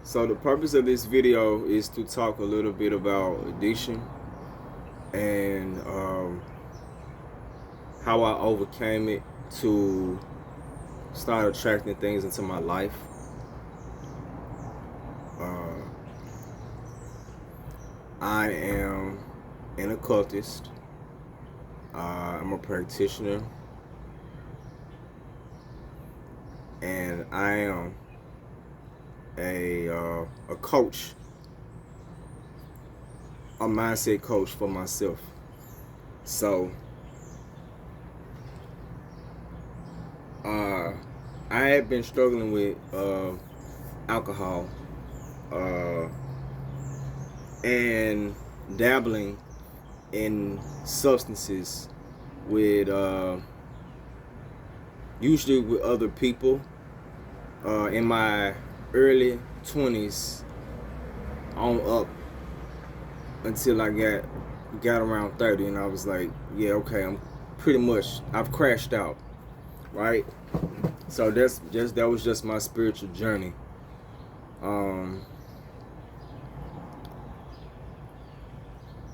So the purpose of this video is to talk a little bit about addiction and how I overcame it to start attracting things into my life. I am an occultist. I'm a practitioner, and I am a coach, a mindset coach for myself. So I had been struggling with alcohol and dabbling in substances with usually with other people in my early 20s on up until I got around 30, and I was like, yeah, okay, I've crashed out, right? So that was just my spiritual journey.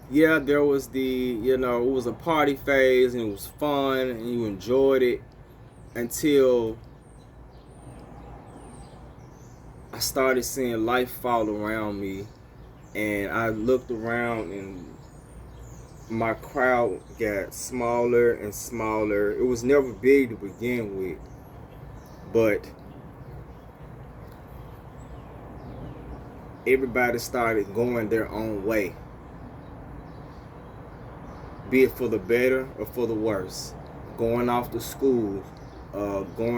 Yeah, there was it was a party phase and it was fun and you enjoyed it until I started seeing life fall around me, and I looked around and my crowd got smaller and smaller. It was never big to begin with, but everybody started going their own way, be it for the better or for the worse. Going off to school,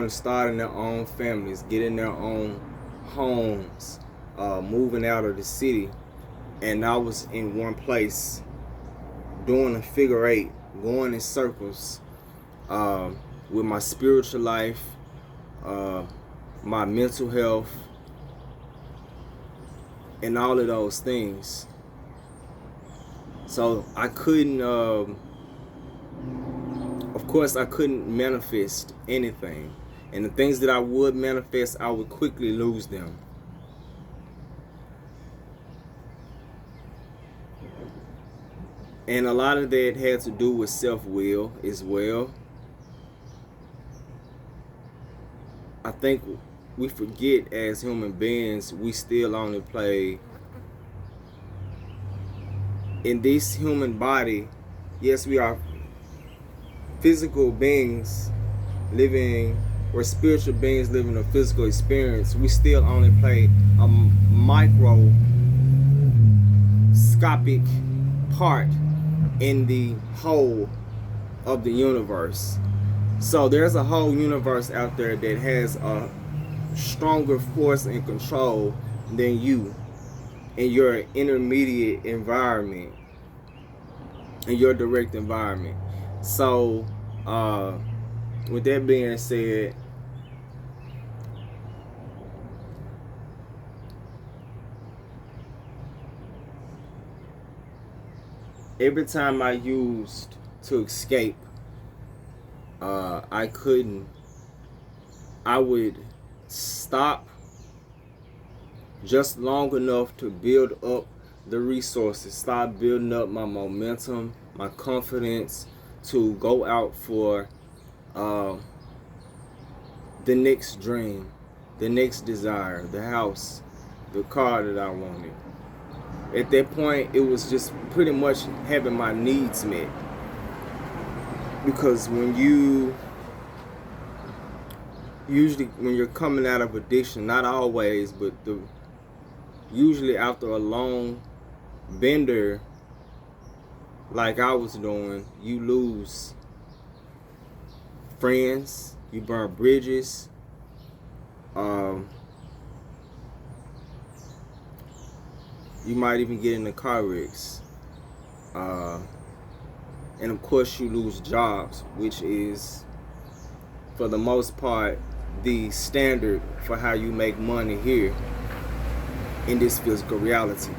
starting their own families, getting their own homes, moving out of the city. And I was in one place doing a figure eight, going in circles with my spiritual life, my mental health, and all of those things. So I couldn't, of course, I couldn't manifest anything. And the things that I would manifest, I would quickly lose them. And a lot of that had to do with self-will as well. I think we forget as human beings, we still only play in this human body. Yes, we are physical beings living, or spiritual beings living a physical experience. We still only play a microscopic part in the whole of the universe. So there's a whole universe out there that has a stronger force and control than you in your intermediate environment, in your direct environment. So with that being said, every time I used to escape, I would stop just long enough to build up the resources, start building up my momentum, my confidence to go out for the next dream, the next desire, the house, the car that I wanted. At that point, it was just pretty much having my needs met. Because when you're coming out of addiction, not always, but usually after a long bender like I was doing, you lose friends, you burn bridges, you might even get into car wrecks, and of course you lose jobs, which is for the most part the standard for how you make money here in this physical reality.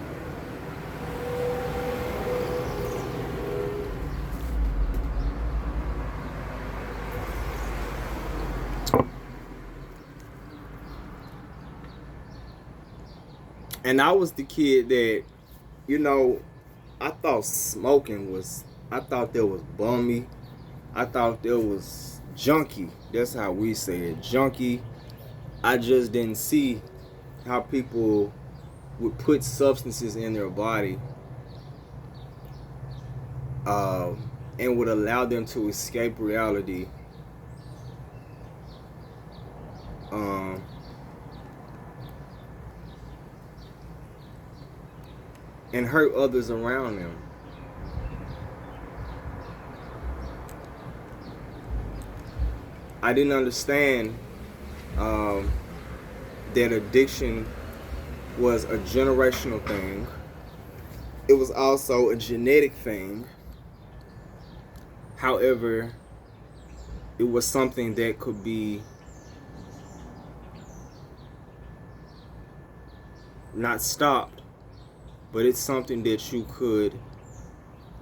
And I was the kid that, you know, I thought I thought there was bummy. I thought there was junky. That's how we say it, junky. I just didn't see how people would put substances in their body and would allow them to escape reality and hurt others around them. I didn't understand that addiction was a generational thing. It was also a genetic thing. However, it was something that could be not stopped, but it's something that you could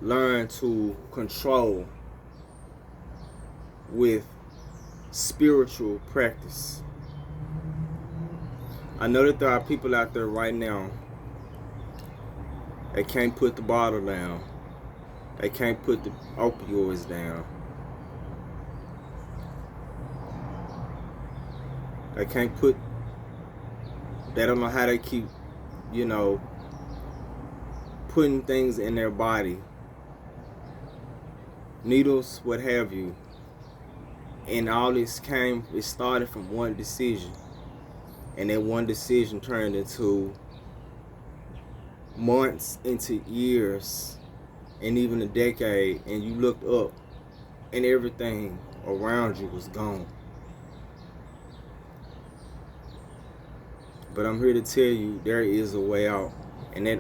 learn to control with spiritual practice. I know that there are people out there right now that can't put the bottle down. They can't put the opioids down. They don't know how they keep, putting things in their body. Needles, what have you. And all this it started from one decision. And that one decision turned into months, into years, and even a decade. And you looked up and everything around you was gone. But I'm here to tell you there is a way out. And at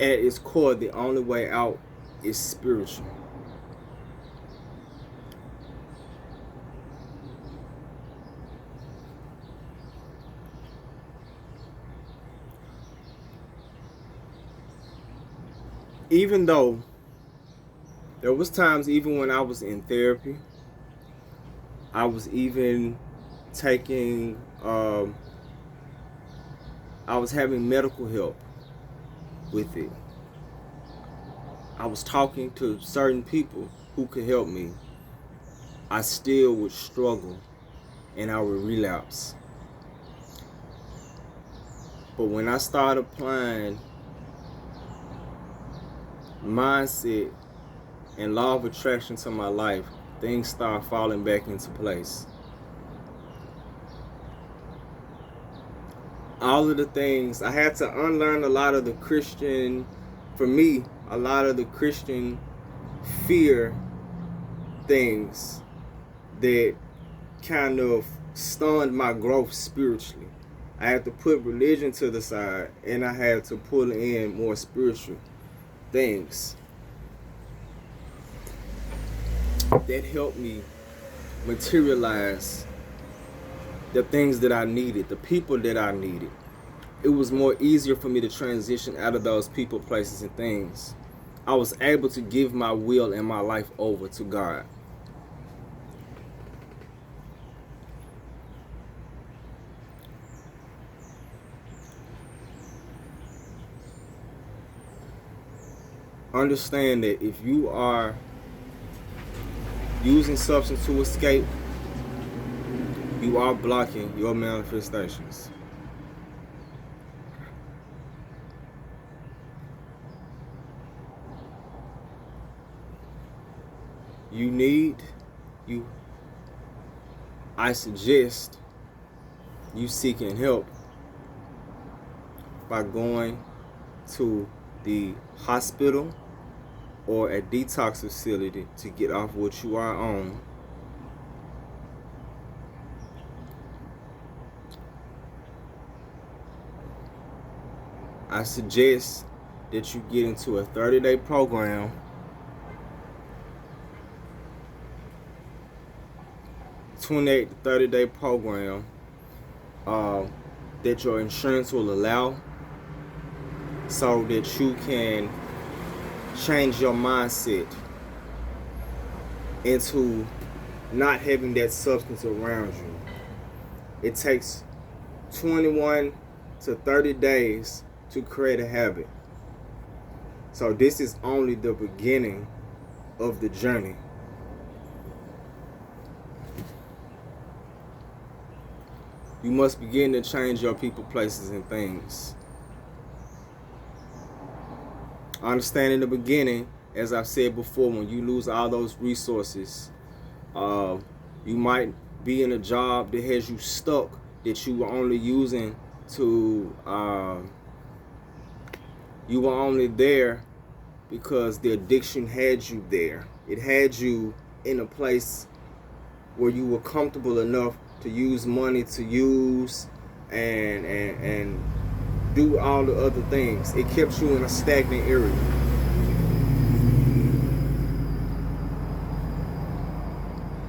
its core, the only way out is spiritual. Even though there was times, even when I was in therapy, I was even taking, I was having medical help with it. I was talking to certain people who could help me. I still would struggle and I would relapse. But when I started applying mindset and law of attraction to my life, things start falling back into place. All of the things, I had to unlearn a lot of the Christian fear things that kind of stunned my growth spiritually. I had to put religion to the side and I had to pull in more spiritual things that helped me materialize the things that I needed, the people that I needed. It was more easier for me to transition out of those people, places, and things. I was able to give my will and my life over to God. Understand that if you are using substance to escape, you are blocking your manifestations. I suggest you seeking help by going to the hospital or a detox facility to get off what you are on. I suggest that you get into a 30-day program. 28 to 30-day program that your insurance will allow, so that you can change your mindset into not having that substance around you. It takes 21 to 30 days to create a habit. So this is only the beginning of the journey. You must begin to change your people, places, and things. Understand in the beginning, as I've said before, when you lose all those resources, you might be in a job that has you stuck, that you were only using to, you were only there because the addiction had you there. It had you in a place where you were comfortable enough to use money to use and do all the other things. It kept you in a stagnant area.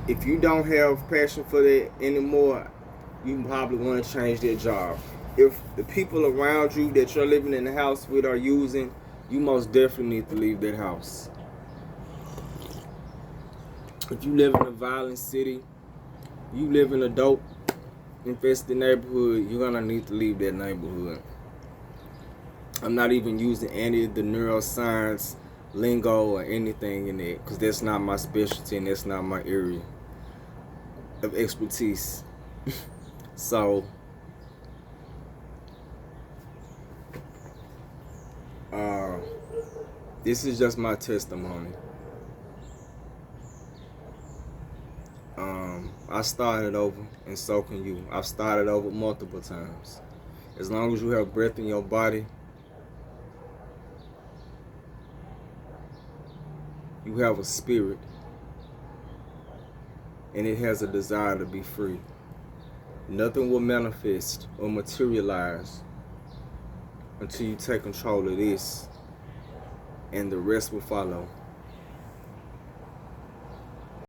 If you don't have passion for that anymore, you probably want to change that job. If the people around you that you're living in the house with are using, you most definitely need to leave that house. If you live in a violent city, you live in a dope infested neighborhood, you're gonna need to leave that neighborhood. I'm not even using any of the neuroscience lingo or anything in it, because that's not my specialty and that's not my area of expertise. So this is just my testimony. I started over, and so can you. I've started over multiple times. As long as you have breath in your body, you have a spirit, and it has a desire to be free. Nothing will manifest or materialize until you take control of this, and the rest will follow.